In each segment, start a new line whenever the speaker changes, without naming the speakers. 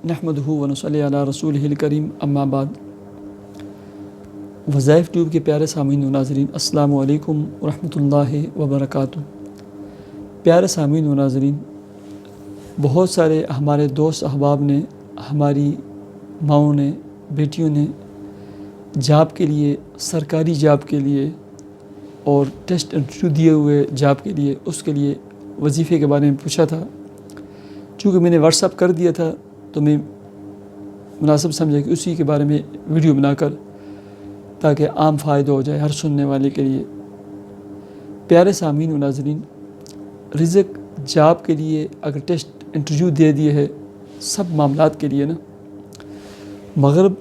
نحمدہ و نصلی علی رسولہ الکریم اما بعد۔ وظائف ٹیوب کے پیارے سامعین و ناظرین، السلام علیکم ورحمۃ اللہ وبرکاتہ۔ پیارے سامعین و ناظرین، بہت سارے ہمارے دوست احباب نے، ہماری ماؤں نے، بیٹیوں نے جاب کے لیے، سرکاری جاب کے لیے اور ٹیسٹ انٹرویو دیے ہوئے جاب کے لیے، اس کے لیے وظیفے کے بارے میں پوچھا تھا۔ چونکہ میں نے واٹس ایپ کر دیا تھا تو میں مناسب سمجھا کہ اسی کے بارے میں ویڈیو بنا کر، تاکہ عام فائدہ ہو جائے ہر سننے والے کے لیے۔ پیارے سامعین و ناظرین، رزق جاب کے لیے اگر ٹیسٹ انٹرویو دے دیے ہے سب معاملات کے لیے نا، مغرب،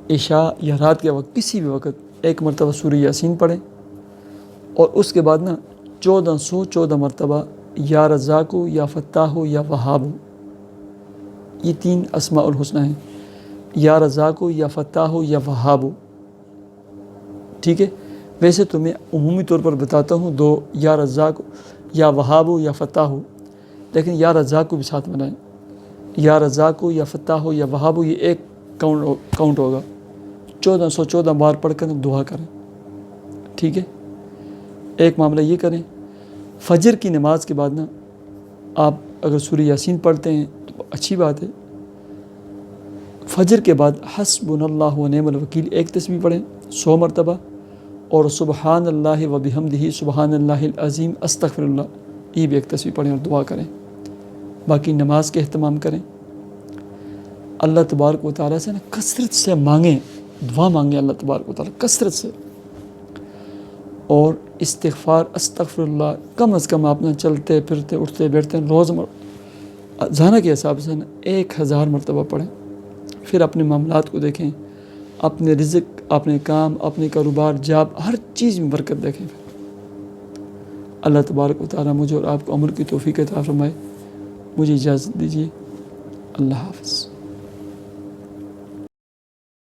عشاء یا رات کے وقت کسی بھی وقت ایک مرتبہ سورہ یاسین پڑھیں، اور اس کے بعد نا 1414 مرتبہ یا رزاق ہو یا فتاح ہو یا وہاب ہو، یہ 3 اسماء الحسنی ہیں، یا رزاق ہو یا فتاح ہو یا وہاب ہو۔ ٹھیک ہے، ویسے تو میں عمومی طور پر بتاتا ہوں 2، یا رزاق یا وہاب ہو یا فتاح ہو، لیکن یا رزاق کو بھی ساتھ بنائیں۔ یا رزاق ہو یا فتاح ہو یا وہاب ہو، یہ ایک کاؤنٹ ہوگا۔ 1414 بار پڑھ کر دعا کریں۔ ٹھیک ہے، ایک معاملہ یہ کریں۔ فجر کی نماز کے بعد نا آپ اگر سورہ یاسین پڑھتے ہیں تو اچھی بات ہے۔ فجر کے بعد حسبنا اللہ و نعم الوکیل ایک تسبیح پڑھیں 100 مرتبہ، اور سبحان اللہ و بحمدہ سبحان اللہ العظیم استغفر اللہ، یہ بھی ایک تسبیح پڑھیں اور دعا کریں۔ باقی نماز کے اہتمام کریں۔ اللہ تبارک و تعالیٰ سے نا کثرت سے مانگیں، دعا مانگیں اللہ تبارک و تعالیٰ کثرت سے، اور استغفار استغفر اللہ کم از کم آپ نا چلتے پھرتے اٹھتے بیٹھتے روزانہ کے حساب سے نا 1000 مرتبہ پڑھیں۔ پھر اپنے معاملات کو دیکھیں، اپنے رزق، اپنے کام، اپنے کاروبار، جاب، ہر چیز میں برکت دیکھیں۔ اللہ تبارک و تعالیٰ مجھے اور آپ کو عمل کی توفیق عطا فرمائے۔ مجھے اجازت دیجیے، اللہ حافظ۔